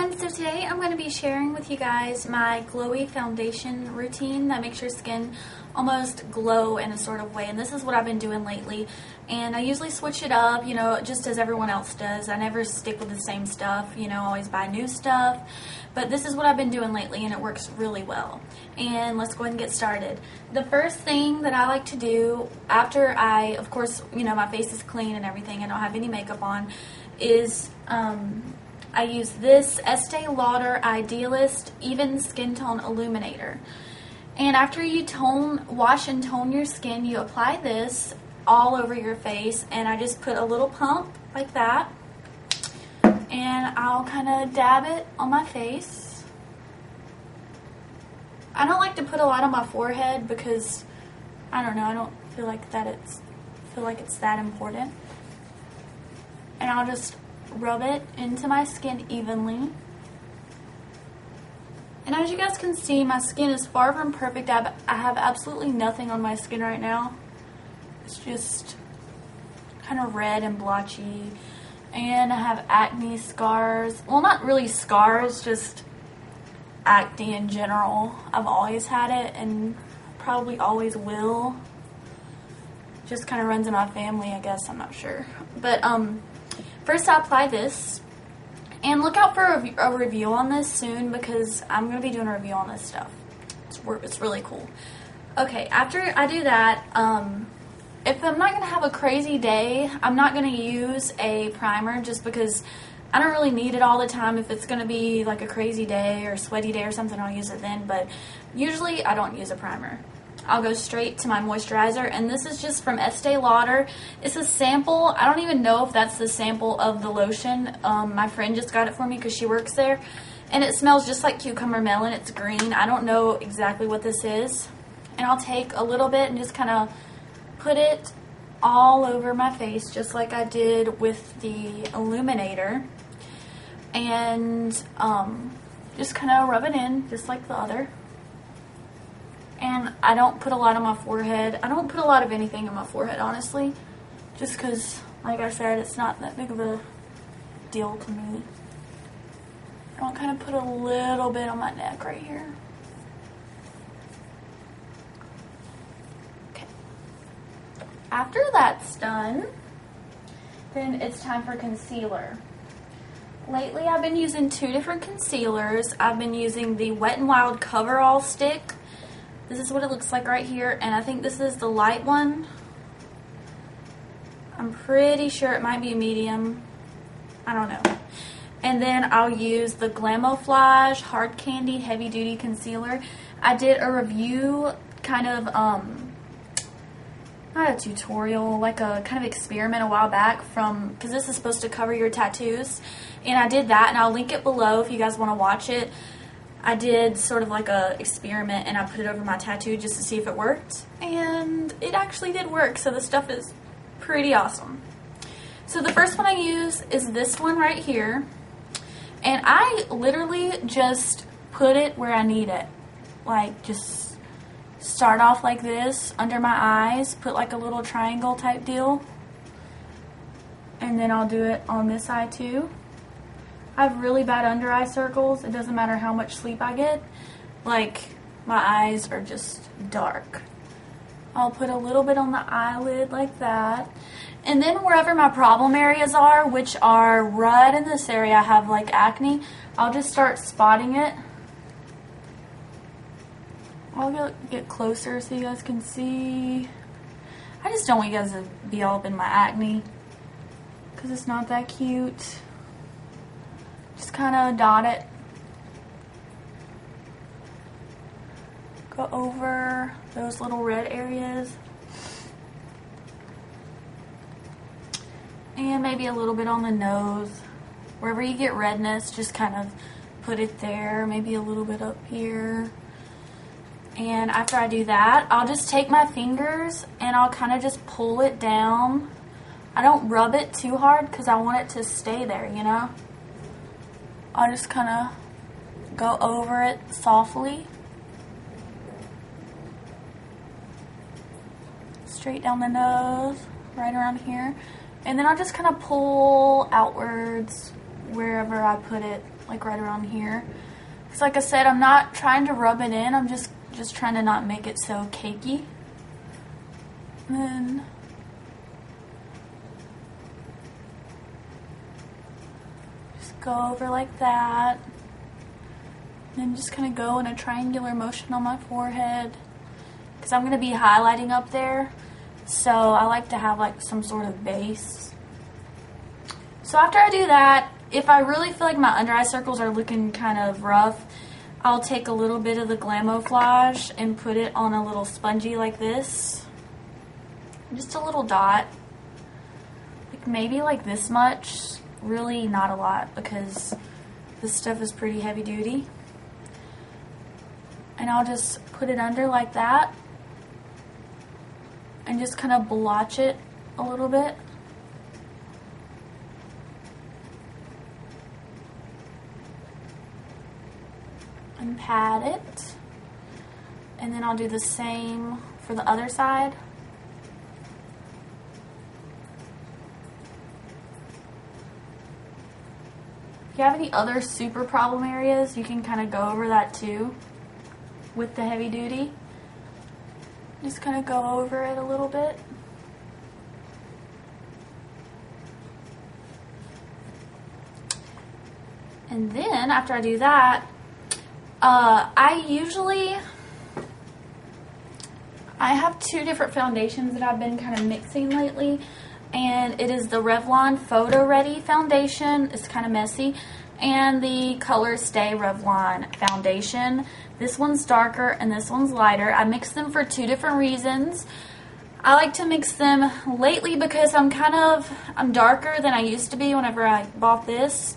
everyone, so today I'm going to be sharing with you guys my Glowy Foundation routine that makes your skin almost glow in a sort of way, and this is what I've been doing lately. And I usually switch it up, you know, just as everyone else does. I never stick with the same stuff, you know, always buy new stuff, but this is what I've been doing lately and it works really well. And let's go ahead and get started. The first thing that I like to do after I, of course, you know, my face is clean and everything, I don't have any makeup on, is I use this Estee Lauder Idealist Even Skin Tone Illuminator. And after you wash and tone your skin, you apply this all over your face, and I just put a little pump like that, and I'll kind of dab it on my face. I don't like to put a lot on my forehead because I don't know, I don't feel like it's that important. And I'll just rub it into my skin evenly. And as you guys can see, my skin is far from perfect. I have absolutely nothing on my skin right now. It's just kind of red and blotchy. And I have acne scars. Well, not really scars, just acne in general. I've always had it and probably always will. Just kind of runs in my family, I guess. I'm not sure. But first I apply this. And look out for a review on this soon because I'm going to be doing a review on this stuff. It's really cool. Okay, after I do that, if I'm not going to have a crazy day, I'm not going to use a primer just because I don't really need it all the time. If it's going to be like a crazy day or sweaty day or something, I'll use it then. But usually I don't use a primer. I'll go straight to my moisturizer, and this is just from Estee Lauder. It's a sample. I don't even know if that's the sample of the lotion. My friend just got it for me because she works there, and it smells just like cucumber melon. It's green. I don't know exactly what this is. And I'll take a little bit and just kind of put it all over my face just like I did with the illuminator, and just kind of rub it in just like the other. And I don't put a lot on my forehead. I don't put a lot of anything on my forehead, honestly. Just because, like I said, it's not that big of a deal to me. I'll kind of put a little bit on my neck right here. Okay. After that's done, then it's time for concealer. Lately, I've been using two different concealers. I've been using the Wet n Wild Coverall Stick. This is what it looks like right here, and I think this is the light one. I'm pretty sure it might be a medium. I don't know. And then I'll use the Glamouflage Hard Candy Heavy Duty Concealer. I did a review, kind of, not a tutorial, like a kind of experiment a while back because this is supposed to cover your tattoos. And I did that, and I'll link it below if you guys want to watch it. I did sort of like a experiment, and I put it over my tattoo just to see if it worked, and it actually did work, so the stuff is pretty awesome. So the first one I use is this one right here, and I literally just put it where I need it. Like, just start off like this under my eyes, put like a little triangle type deal, and then I'll do it on this eye too. I have really bad under eye circles. It doesn't matter how much sleep I get. Like, my eyes are just dark. I'll put a little bit on the eyelid like that. And then wherever my problem areas are, which are right in this area, I have like acne, I'll just start spotting it. I'll get closer so you guys can see. I just don't want you guys to be all up in my acne because it's not that cute. Just kind of dot it. Go over those little red areas. And maybe a little bit on the nose. Wherever you get redness, just kind of put it there. Maybe a little bit up here. And after I do that, I'll just take my fingers and I'll kind of just pull it down. I don't rub it too hard because I want it to stay there, you know? I'll just kind of go over it softly. Straight down the nose, right around here. And then I'll just kind of pull outwards wherever I put it, like right around here. Because like I said, I'm not trying to rub it in, I'm just trying to not make it so cakey. And then just go over like that. And then just kind of go in a triangular motion on my forehead. Because I'm going to be highlighting up there. So I like to have like some sort of base. So after I do that, if I really feel like my under eye circles are looking kind of rough, I'll take a little bit of the Glamouflage and put it on a little spongy like this. Just a little dot. Like maybe like this much. Really not a lot because this stuff is pretty heavy duty. And I'll just put it under like that. And just kind of blotch it a little bit. And pat it. And then I'll do the same for the other side. If you have any other super problem areas, you can kind of go over that too with the heavy duty. Just kind of go over it a little bit. And then after I do that, I have two different foundations that I've been kind of mixing lately. And it is the Revlon Photo Ready foundation. It's kind of messy. And the Color Stay Revlon foundation. This one's darker and this one's lighter. I mix them for two different reasons. I like to mix them lately because I'm darker than I used to be whenever I bought this.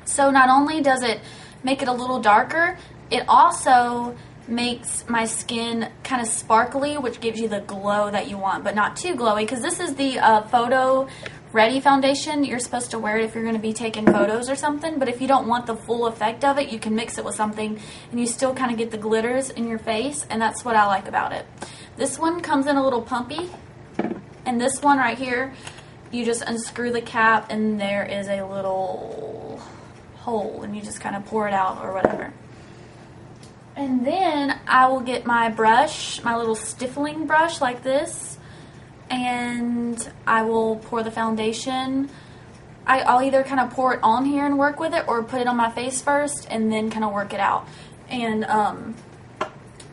So not only does it make it a little darker, it also makes my skin kind of sparkly, which gives you the glow that you want, but not too glowy, because this is the Photo Ready foundation. You're supposed to wear it if you're going to be taking photos or something, but if you don't want the full effect of it, you can mix it with something and you still kind of get the glitters in your face, and that's what I like about it. This one comes in a little pumpy, and this one right here, you just unscrew the cap and there is a little hole and you just kind of pour it out or whatever. And then I will get my brush, my little stippling brush like this, and I will pour the foundation. I'll either kind of pour it on here and work with it, or put it on my face first and then kind of work it out. And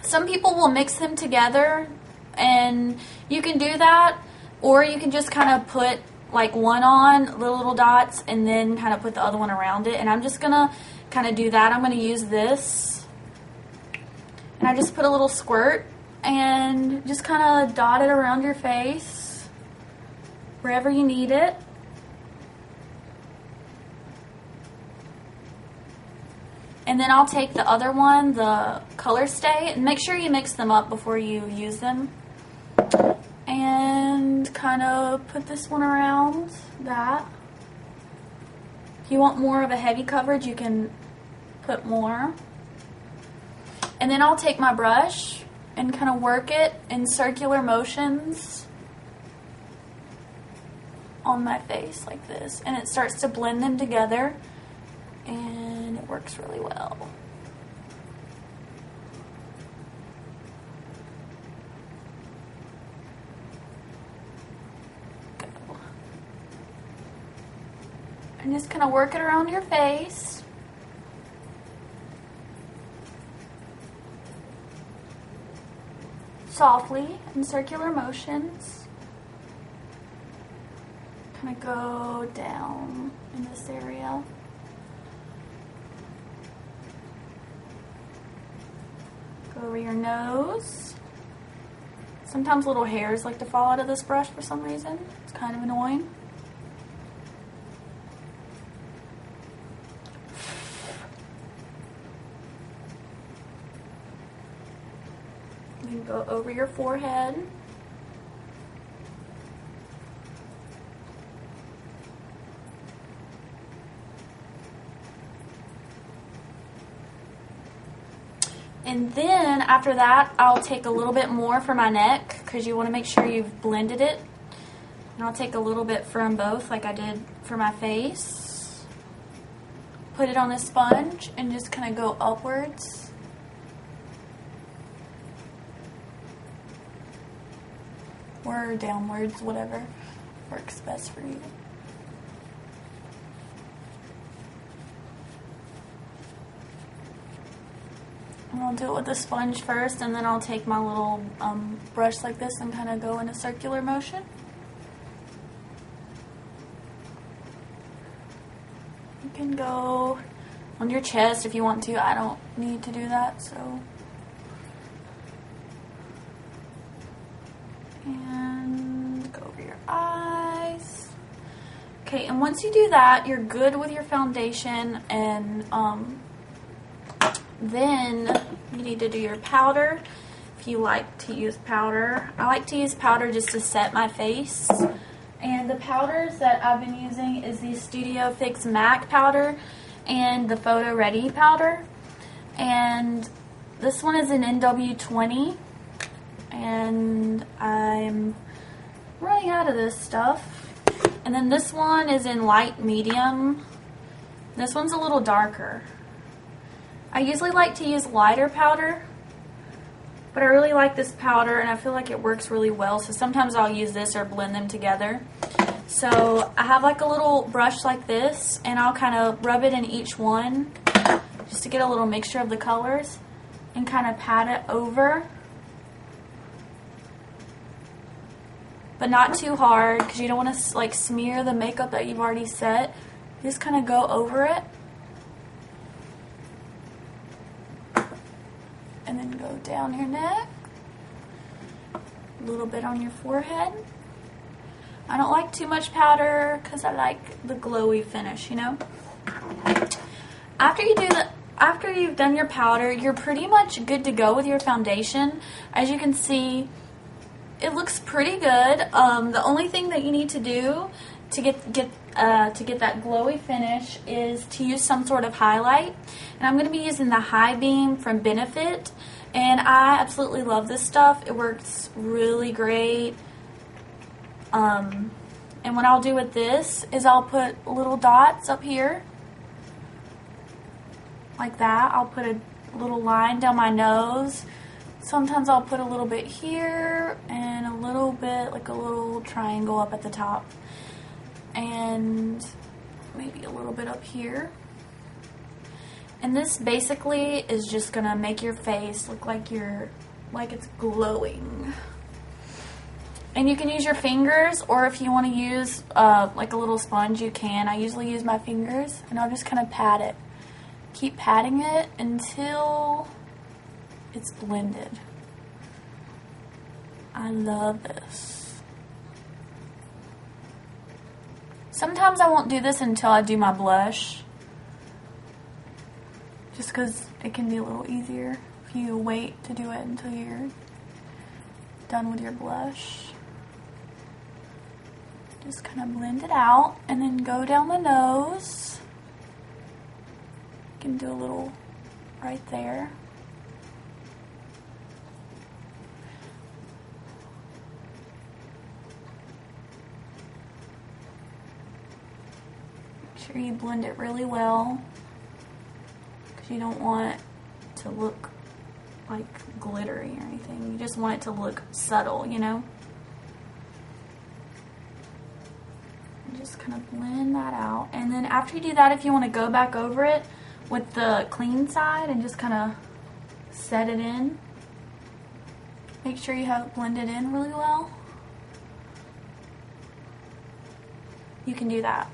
some people will mix them together, and you can do that, or you can just kind of put like one on, the little dots, and then kind of put the other one around it. And I'm just gonna kind of do that. I'm gonna use this. And I just put a little squirt and just kind of dot it around your face wherever you need it. And then I'll take the other one, the Color Stay, and make sure you mix them up before you use them. And kind of put this one around that. If you want more of a heavy coverage, you can put more. And then I'll take my brush and kind of work it in circular motions on my face like this. And it starts to blend them together, and it works really well. Go. And just kind of work it around your face. Softly in circular motions. Kind of go down in this area. Go over your nose. Sometimes little hairs like to fall out of this brush for some reason. It's kind of annoying. You go over your forehead. And then after that, I'll take a little bit more for my neck, because you want to make sure you've blended it. And I'll take a little bit from both like I did for my face. put it on a sponge and just kind of go upwards. Or downwards, whatever works best for you. And I'll do it with a sponge first, and then I'll take my little brush like this and kind of go in a circular motion. You can go on your chest if you want to. I don't need to do that, so. And go over your eyes. Okay, and once you do that, you're good with your foundation, and then you need to do your powder if you like to use powder. I like to use powder just to set my face. And the powders that I've been using is the Studio Fix MAC powder and the Photo Ready powder. And this one is an NW20. And I'm running out of this stuff. And then this one is in light medium. This one's a little darker. I usually like to use lighter powder, but I really like this powder and I feel like it works really well, so sometimes I'll use this or blend them together. So I have like a little brush like this, and I'll kind of rub it in each one just to get a little mixture of the colors and kind of pat it over, but not too hard because you don't want to like smear the makeup that you've already set. You just kind of go over it. And then go down your neck, a little bit on your forehead. I don't like too much powder because I like the glowy finish, you know. After you've done your powder, you're pretty much good to go with your foundation. As you can see, it looks pretty good. The only thing that you need to do to get that glowy finish is to use some sort of highlight, and I'm going to be using the High Beam from Benefit, and I absolutely love this stuff. It works really great. And what I'll do with this is I'll put little dots up here like that. I'll put a little line down my nose. Sometimes I'll put a little bit here and a little bit, like a little triangle up at the top. And maybe a little bit up here. And this basically is just gonna make your face look like it's glowing. And you can use your fingers, or if you want to use like a little sponge, you can. I usually use my fingers, and I'll just kind of pat it. Keep patting it until it's blended. I love this. Sometimes I won't do this until I do my blush, just because it can be a little easier if you wait to do it until you're done with your blush. Just kind of blend it out and then go down the nose. You can do a little right there. Make sure you blend it really well, because you don't want it to look like glittery or anything. You just want it to look subtle, you know? And just kind of blend that out. And then after you do that, if you want to go back over it with the clean side and just kind of set it in, make sure you have it blended in really well. You can do that.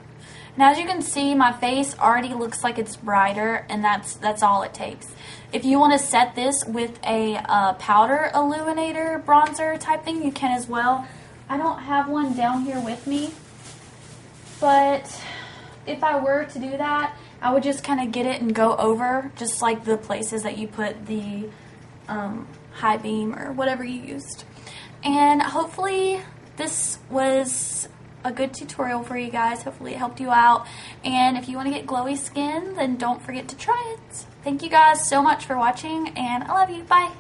Now, as you can see, my face already looks like it's brighter, and that's all it takes. If you want to set this with a powder illuminator bronzer type thing, you can as well. I don't have one down here with me, but if I were to do that, I would just kind of get it and go over, just like the places that you put the High Beam or whatever you used. And hopefully this was a good tutorial for you guys. Hopefully it helped you out. And if you want to get glowy skin, then don't forget to try it. Thank you guys so much for watching, and I love you. Bye.